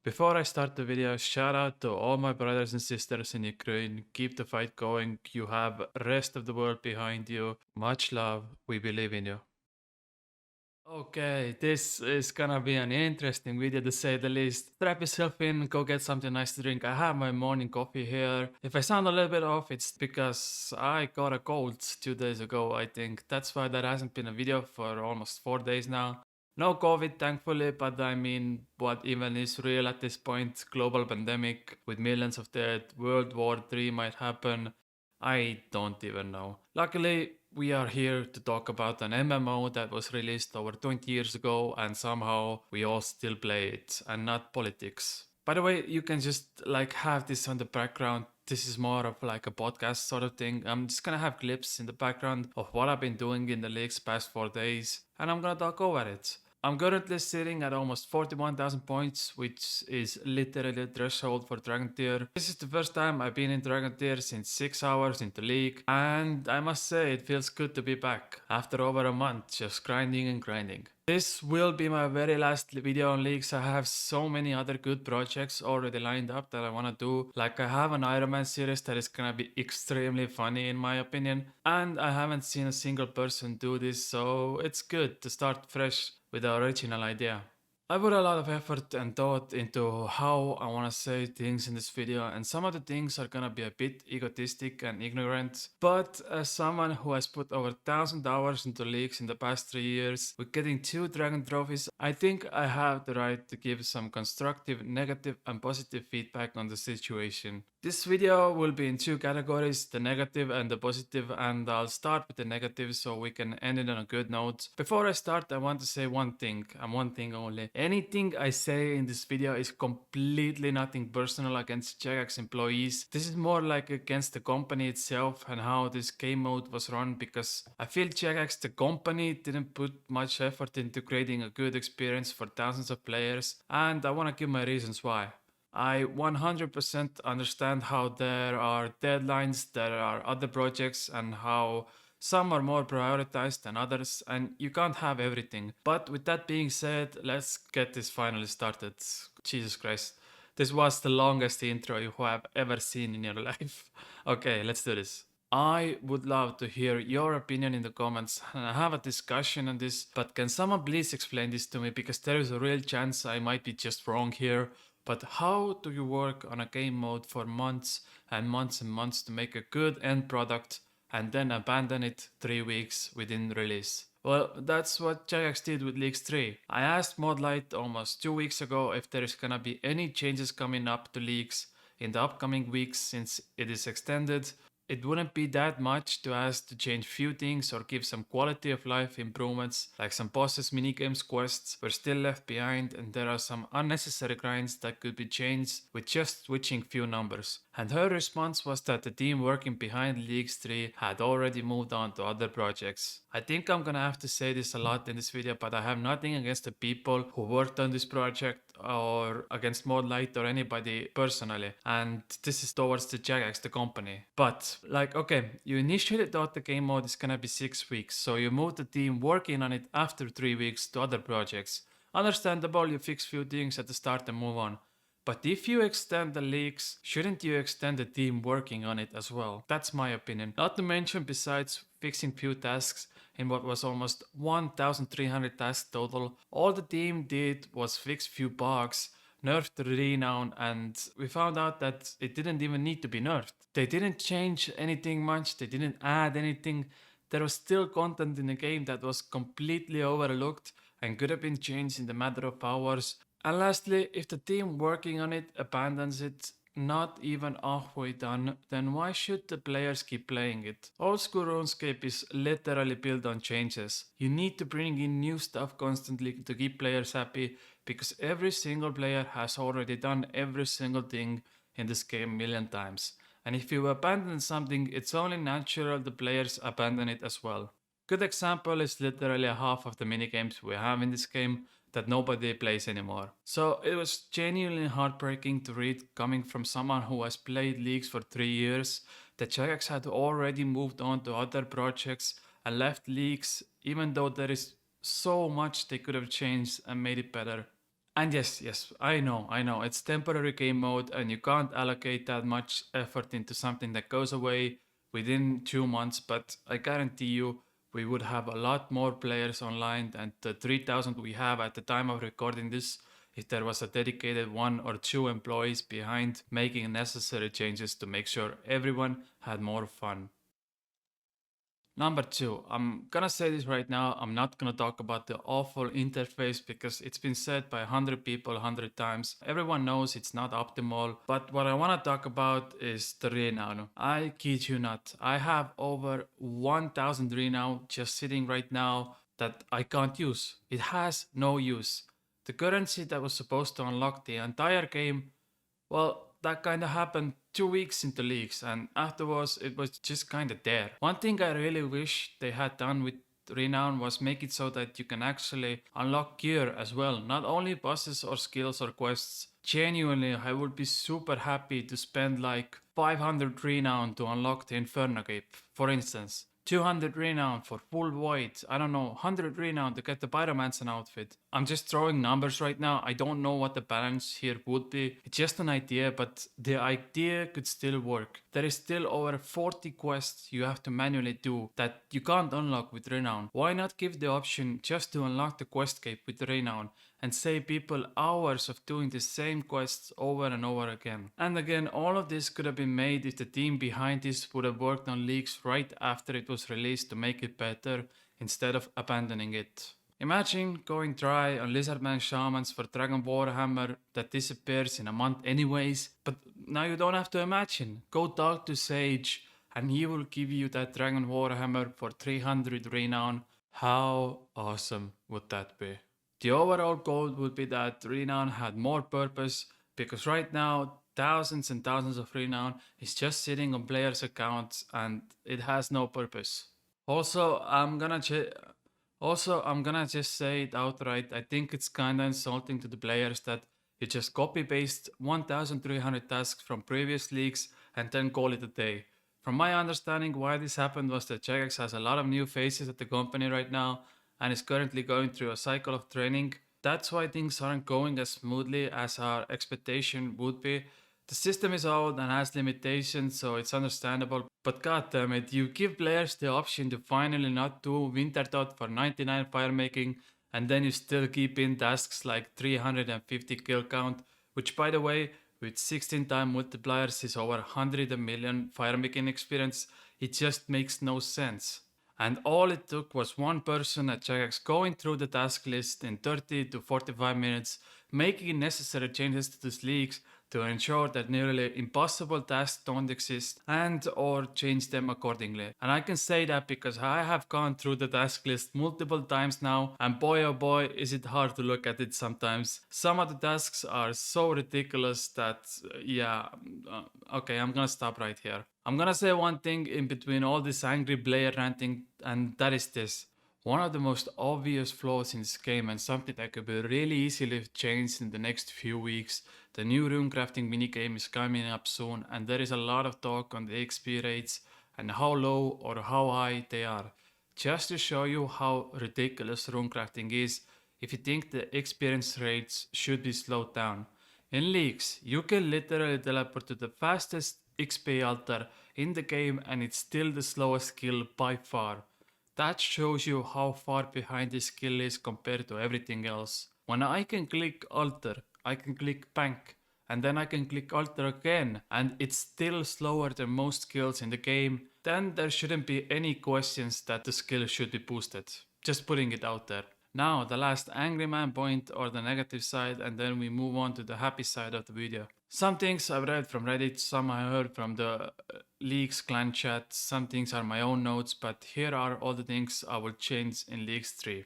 Before I start the video, shout out to all my brothers and sisters in Ukraine. Keep the fight going. You have rest of the world behind you. Much love. We believe in you. Okay, this is gonna be an interesting video to say the least. Strap yourself in, go get something nice to drink. I have my morning coffee here. If I sound a little bit off, it's because I got a cold 2 days ago, I think. That's why there hasn't been a video for almost 4 days now. No COVID, thankfully, but I mean, what even is real at this point? Global pandemic with millions of dead, World War III might happen. I don't even know. Luckily, we are here to talk about an MMO that was released over 20 years ago and somehow we all still play it and not politics. By the way, you can just like have this on the background. This is more of like a podcast sort of thing. I'm just gonna have clips in the background of what I've been doing in the leagues past 4 days and I'm gonna talk over it. I'm currently sitting at almost 41,000 points, which is literally the threshold for Dragon Tier. This is the first time I've been in Dragon Tier since 6 hours into League, and I must say it feels good to be back after over a month just grinding and grinding. This will be my very last video on Leagues. I have so many other good projects already lined up that I want to do. Like I have an Iron Man series that is gonna be extremely funny in my opinion. And I haven't seen a single person do this, so it's good to start fresh with the original idea. I put a lot of effort and thought into how I want to say things in this video, and some of the things are gonna be a bit egotistic and ignorant, but as someone who has put over 1,000 hours into leagues in the past 3 years, with getting 2 Dragon trophies, I think I have the right to give some constructive, negative and positive feedback on the situation. This video will be in 2 categories, the negative and the positive, and I'll start with the negative so we can end it on a good note. Before I start, I want to say one thing, and one thing only. Anything I say in this video is completely nothing personal against Jagex employees. This is more like against the company itself and how this game mode was run, because I feel Jagex the company didn't put much effort into creating a good experience for thousands of players, and I want to give my reasons why. I 100% understand how there are deadlines, there are other projects, and how some are more prioritized than others, and you can't have everything. But with that being said, let's get this finally started. Jesus Christ. This was the longest intro you have ever seen in your life. Okay, let's do this. I would love to hear your opinion in the comments and have a discussion on this, but can someone please explain this to me, because there is a real chance I might be just wrong here. But how do you work on a game mode for months and months and months to make a good end product and then abandon it 3 weeks within release? Well, that's what Jagex did with Leagues 3. I asked Modlight almost 2 weeks ago if there is gonna be any changes coming up to Leagues in the upcoming weeks since it is extended. It wouldn't be that much to ask to change few things or give some quality of life improvements, like some bosses, minigames, quests were still left behind, and there are some unnecessary grinds that could be changed with just switching few numbers. And her response was that the team working behind Leagues 3 had already moved on to other projects. I think I'm gonna have to say this a lot in this video, but I have nothing against the people who worked on this project or against Modlight or anybody personally, and this is towards the Jagex, the company. But like, okay, you initially thought the game mode is gonna be 6 weeks, so you moved the team working on it after 3 weeks to other projects. Understandable, you fix few things at the start and move on. But if you extend the leaks, shouldn't you extend the team working on it as well? That's my opinion. Not to mention, besides fixing few tasks in what was almost 1,300 tasks total, all the team did was fix few bugs, nerfed the renown, and we found out that it didn't even need to be nerfed. They didn't change anything much, they didn't add anything. There was still content in the game that was completely overlooked and could have been changed in the matter of hours. And lastly, if the team working on it abandons it not even halfway done, then why should the players keep playing it? Oldschool RuneScape is literally built on changes. You need to bring in new stuff constantly to keep players happy, because every single player has already done every single thing in this game a million times. And if you abandon something, it's only natural the players abandon it as well. Good example is literally half of the minigames we have in this game that nobody plays anymore. So it was genuinely heartbreaking to read, coming from someone who has played Leagues for 3 years, that Jagex had already moved on to other projects and left Leagues, even though there is so much they could have changed and made it better. And yes, I know, it's temporary game mode and you can't allocate that much effort into something that goes away within 2 months, but I guarantee you we would have a lot more players online than the 3000 we have at the time of recording this if there was a dedicated 1 or 2 employees behind making necessary changes to make sure everyone had more fun. Number two, I'm gonna say this right now. I'm not gonna talk about the awful interface because it's been said by 100 people 100 times. Everyone knows it's not optimal. But what I wanna talk about is the renown. I kid you not. I have over 1000 renown just sitting right now that I can't use. It has no use. The currency that was supposed to unlock the entire game, well, that kind of happened 2 weeks into leaks, and afterwards it was just kind of there. One thing I really wish they had done with Renown was make it so that you can actually unlock gear as well, not only bosses or skills or quests. Genuinely, I would be super happy to spend like 500 Renown to unlock the Inferno Cape, for instance. 200 renown for full void. I don't know, 100 renown to get the Pyromancer outfit. I'm just throwing numbers right now. I don't know what the balance here would be. It's just an idea, but the idea could still work. There is still over 40 quests you have to manually do that you can't unlock with renown. Why not give the option just to unlock the quest cape with renown and save people hours of doing the same quests over and over again? And again, all of this could have been made if the team behind this would have worked on leaks right after it was released to make it better instead of abandoning it. Imagine going dry on Lizardman Shamans for Dragon Warhammer that disappears in a month anyways, but now you don't have to imagine. Go talk to Sage and he will give you that Dragon Warhammer for 300 renown. How awesome would that be? The overall goal would be that renown had more purpose, because right now thousands and thousands of renown is just sitting on players' accounts and it has no purpose. Also, I'm gonna just say it outright. I think it's kinda insulting to the players that you just copy paste 1300 tasks from previous leaks and then call it a day. From my understanding, why this happened was that Jagex has a lot of new faces at the company right now and is currently going through a cycle of training. That's why things aren't going as smoothly as our expectation would be. The system is old and has limitations, so it's understandable, but goddammit, you give players the option to finally not do Winter Dot for 99 firemaking, and then you still keep in tasks like 350 kill count, which by the way, with 16 time multipliers is over 100 million firemaking experience. It just makes no sense. And all it took was one person at Jagex going through the task list in 30 to 45 minutes, making necessary changes to these leaks to ensure that nearly impossible tasks don't exist and or change them accordingly. And I can say that because I have gone through the task list multiple times now, and boy oh boy is it hard to look at it sometimes. Some of the tasks are so ridiculous that okay, I'm gonna stop right here. I'm gonna say one thing in between all this angry player ranting, and that is this. One of the most obvious flaws in this game, and something that could be really easily changed in the next few weeks. The new runecrafting minigame is coming up soon, and there is a lot of talk on the XP rates and how low or how high they are. Just to show you how ridiculous runecrafting is, if you think the experience rates should be slowed down. In leaks, you can literally teleport to the fastest XP altar in the game and it's still the slowest skill by far. That shows you how far behind this skill is compared to everything else. When I can click altar, I can click bank, and then I can click altar again, and it's still slower than most skills in the game, then there shouldn't be any questions that the skill should be boosted. Just putting it out there. Now, the last angry man point or the negative side, and then we move on to the happy side of the video. Some things I've read from Reddit, some I heard from the Leaks clan chat, some things are my own notes, but here are all the things I will change in Leaks 3.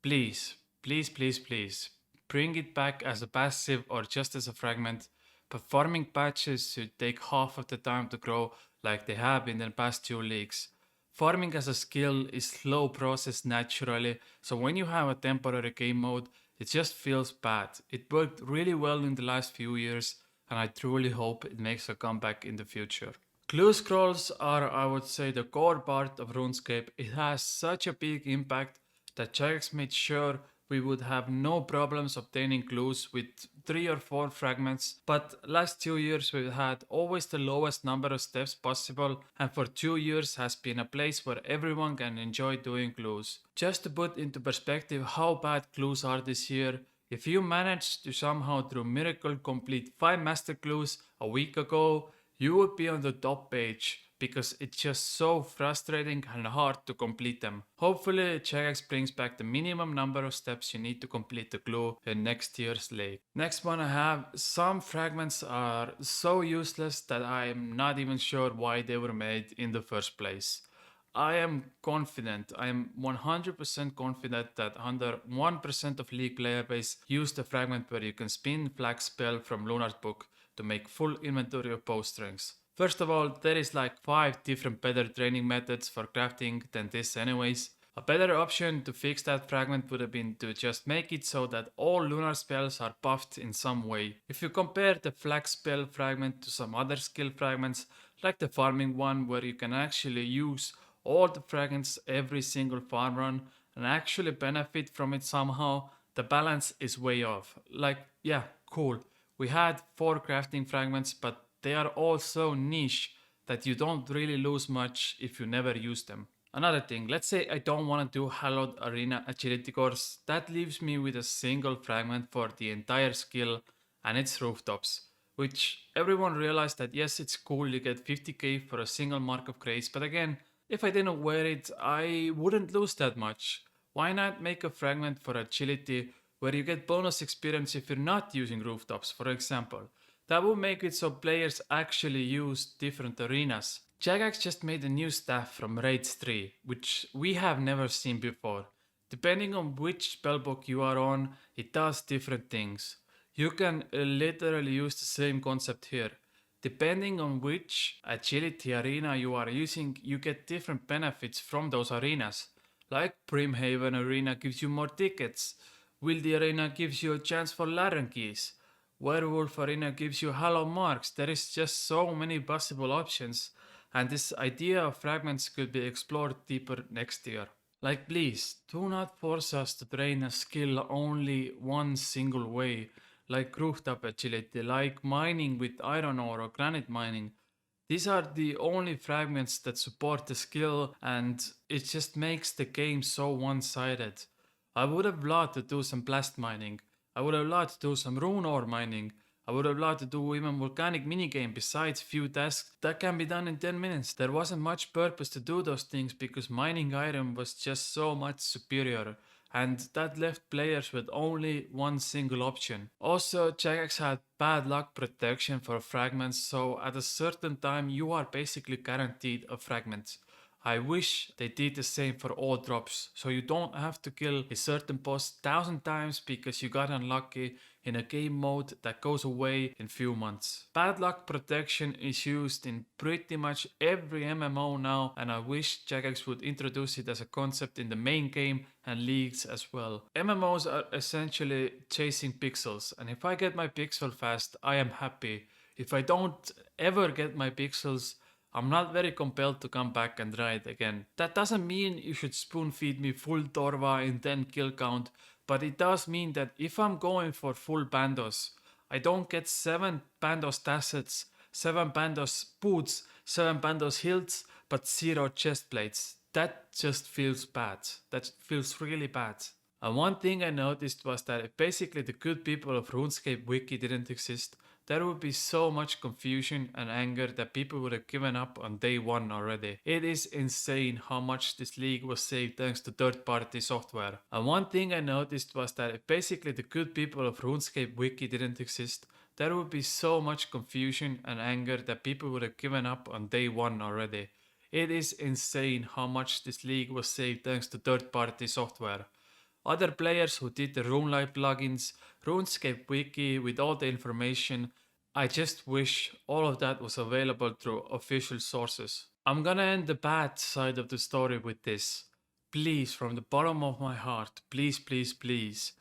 Please, please, bring it back as a passive or just as a fragment. Performing patches should take half of the time to grow like they have in the past 2 leaks. Farming as a skill is slow process naturally, so when you have a temporary game mode, it just feels bad. It worked really well in the last few years, and I truly hope it makes a comeback in the future. Clue scrolls are, I would say, the core part of RuneScape. It has such a big impact that Jagex made sure we would have no problems obtaining clues with 3 or 4 fragments, but last 2 years we've had always the lowest number of steps possible, and for 2 years has been a place where everyone can enjoy doing clues. Just to put into perspective how bad clues are this year, if you managed to somehow through miracle complete 5 master clues a week ago, you would be on the top page, because it's just so frustrating and hard to complete them. Hopefully Jagex brings back the minimum number of steps you need to complete the clue in next year's lake. Next one I have, some fragments are so useless that I'm not even sure why they were made in the first place. I am 100% confident that under 1% of League player base use the fragment where you can spin flag spell from Lunar's book to make full inventory of bow strings. First of all, there is like 5 different better training methods for crafting than this anyways. A better option to fix that fragment would have been to just make it so that all lunar spells are buffed in some way. If you compare the flag spell fragment to some other skill fragments, like the farming one where you can actually use all the fragments every single farm run and actually benefit from it somehow, the balance is way off. Like, yeah, cool. We had 4 crafting fragments, but they are all so niche that you don't really lose much if you never use them. Another thing, let's say I don't want to do Hallowed Arena Agility course, that leaves me with a single fragment for the entire skill, and it's rooftops. Which everyone realized that yes, it's cool, you get 50k for a single Mark of Grace, but again, if I didn't wear it, I wouldn't lose that much. Why not make a fragment for agility where you get bonus experience if you're not using rooftops, for example? That would make it so players actually use different arenas. Jagex just made a new staff from Raids 3, which we have never seen before. Depending on which spellbook you are on, it does different things. You can literally use the same concept here. Depending on which agility arena you are using, you get different benefits from those arenas. Like Brimhaven arena gives you more tickets, Wildy arena gives you a chance for Laren keys, Werewolf arena gives you hollow marks. There is just so many possible options, and this idea of fragments could be explored deeper next year. Like, please, do not force us to train a skill only one single way, like rooftop agility, like mining with iron ore or granite mining. These are the only fragments that support the skill, and it just makes the game so one-sided. I would have loved to do some blast mining. I would have loved to do some rune ore mining. I would have loved to do even volcanic minigame besides few tasks that can be done in 10 minutes. There wasn't much purpose to do those things because mining iron was just so much superior, and that left players with only one single option. Also, Jagex had bad luck protection for fragments, so at a certain time you are basically guaranteed a fragment. I wish they did the same for all drops, so you don't have to kill a certain boss 1000 times because you got unlucky in a game mode that goes away in few months. Bad luck protection is used in pretty much every MMO now, and I wish Jagex would introduce it as a concept in the main game and leagues as well. MMOs are essentially chasing pixels, and if I get my pixel fast, I am happy. If I don't ever get my pixels, I'm not very compelled to come back and try it again. That doesn't mean you should spoon feed me full Torva in 10 kill count, but it does mean that if I'm going for full bandos, I don't get 7 bandos tassets, 7 bandos boots, 7 bandos hilts, but 0 chest plates. That just feels bad. That feels really bad. And one thing I noticed was that if basically the good people of RuneScape wiki didn't exist, there would be so much confusion and anger that people would have given up on day 1 already. It is insane how much this league was saved thanks to third-party software. And one thing I noticed was that if basically the good people of RuneScape wiki didn't exist, there would be so much confusion and anger that people would have given up on day 1 already. It is insane how much this league was saved thanks to third-party software. Other players who did the RuneLight plugins, RuneScape wiki with all the information, I just wish all of that was available through official sources. I'm gonna end the bad side of the story with this. Please, from the bottom of my heart, please, please, please,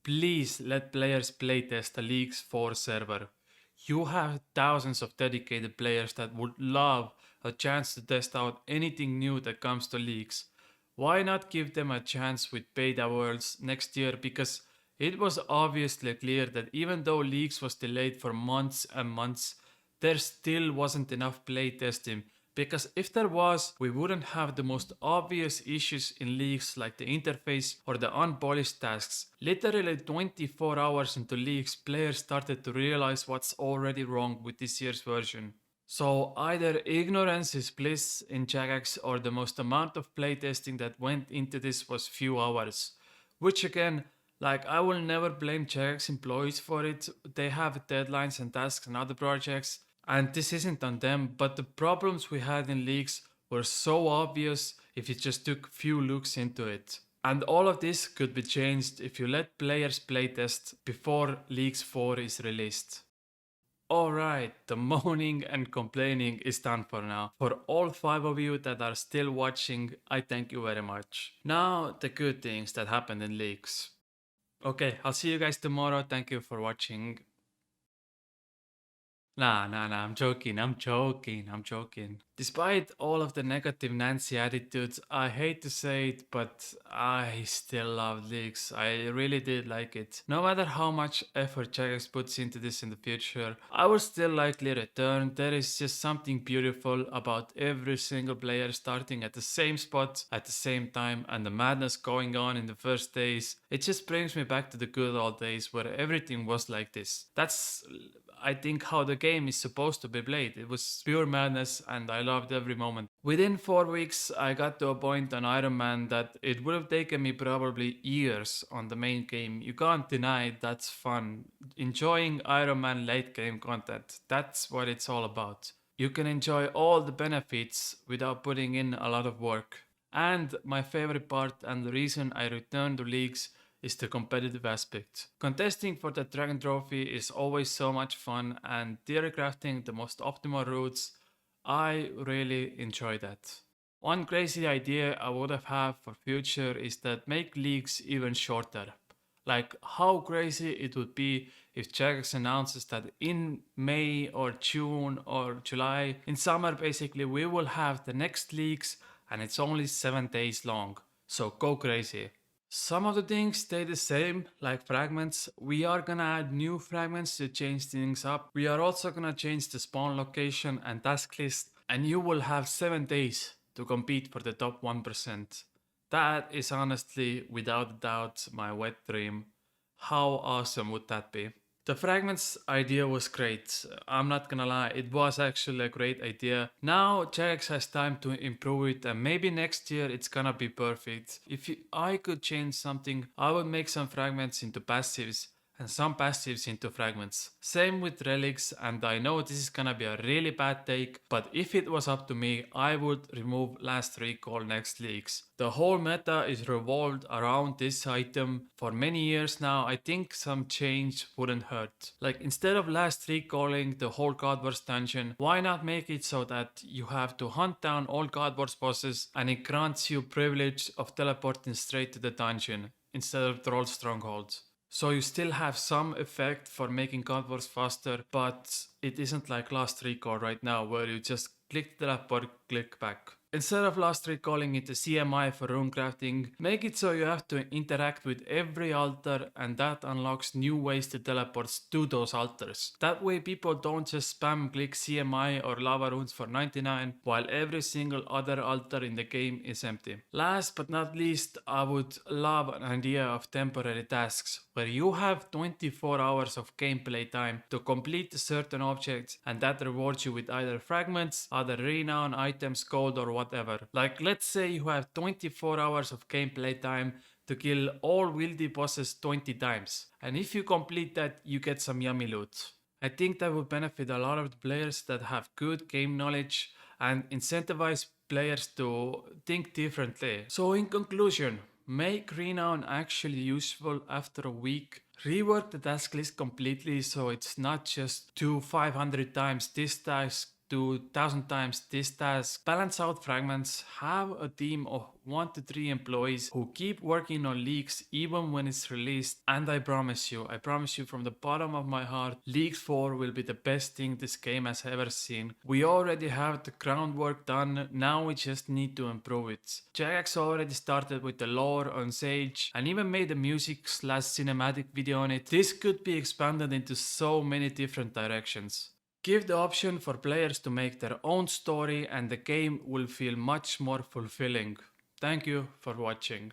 please let players playtest the Leagues 4 server. You have thousands of dedicated players that would love a chance to test out anything new that comes to Leagues. Why not give them a chance with beta worlds next year? Because it was obviously clear that even though leaks was delayed for months and months, there still wasn't enough playtesting. Because if there was, we wouldn't have the most obvious issues in leaks like the interface or the unpolished tasks. Literally 24 hours into leaks, players started to realize what's already wrong with this year's version. So either ignorance is bliss in Jagex or the most amount of playtesting that went into this was few hours. Which again, like I will never blame Jagex employees for it. They have deadlines and tasks and other projects, and this isn't on them, but the problems we had in leaks were so obvious if you just took few looks into it. And all of this could be changed if you let players playtest before Leaks 4 is released. Alright, the moaning and complaining is done for now. For all 5 of you that are still watching, I thank you very much. Now, the good things that happened in leaks. Okay, I'll see you guys tomorrow. Thank you for watching. Nah, I'm joking. Despite all of the negative Nancy attitudes, I hate to say it, but I still love leaks. I really did like it. No matter how much effort Jagex puts into this in the future, I will still likely return. There is just something beautiful about every single player starting at the same spot at the same time and the madness going on in the first days. It just brings me back to the good old days where everything was like this. That's, I think, how the game is supposed to be played. It was pure madness and I loved every moment. Within 4 weeks I got to a point on Iron Man that it would have taken me probably years on the main game. You can't deny that's fun. Enjoying Iron Man late game content, that's what it's all about. You can enjoy all the benefits without putting in a lot of work. And my favorite part and the reason I returned to leagues is the competitive aspect. Contesting for the Dragon Trophy is always so much fun, and theory crafting the most optimal routes, I really enjoy that. One crazy idea I would have had for future is that make leagues even shorter. Like how crazy it would be if Jagex announces that in May or June or July, in summer basically, we will have the next leagues and it's only 7 days long. So go crazy. Some of the things stay the same, like fragments. We are gonna add new fragments to change things up. We are also gonna change the spawn location and task list, and you will have 7 days to compete for the top 1%. That is honestly, without a doubt, my wet dream. How awesome would that be? The fragments idea was great. I'm not gonna lie, it was actually a great idea. Now Jagex has time to improve it and maybe next year it's gonna be perfect. If I could change something, I would make some fragments into passives and some passives into fragments. Same with relics, and I know this is gonna be a really bad take, but if it was up to me, I would remove last recall next leaks. The whole meta is revolved around this item for many years now. I think some change wouldn't hurt. Like instead of last recalling the whole God Wars dungeon, why not make it so that you have to hunt down all God Wars bosses and it grants you privilege of teleporting straight to the dungeon instead of troll strongholds. So you still have some effect for making God Wars faster, but it isn't like last recall right now where you just click the teleport, click back. Instead of last recalling it to CMI for rune crafting, make it so you have to interact with every altar and that unlocks new ways to teleport to those altars. That way people don't just spam click CMI or lava runes for 99 while every single other altar in the game is empty. Last but not least, I would love an idea of temporary tasks where you have 24 hours of gameplay time to complete certain objects and that rewards you with either fragments, other renown, items, gold or whatever. Like let's say you have 24 hours of gameplay time to kill all wieldy bosses 20 times. And if you complete that, you get some yummy loot. I think that would benefit a lot of the players that have good game knowledge and incentivize players to think differently. So in conclusion, make renown actually useful after a week. Rework the task list completely so it's not just do 500 times this task do 1,000 times this task, balance out fragments, have a team of 1 to 3 employees who keep working on leaks even when it's released, and I promise you from the bottom of my heart, League 4 will be the best thing this game has ever seen. We already have the groundwork done, now we just need to improve it. Jagex already started with the lore on Sage and even made a music/cinematic video on it. This could be expanded into so many different directions. Give the option for players to make their own story and the game will feel much more fulfilling. Thank you for watching.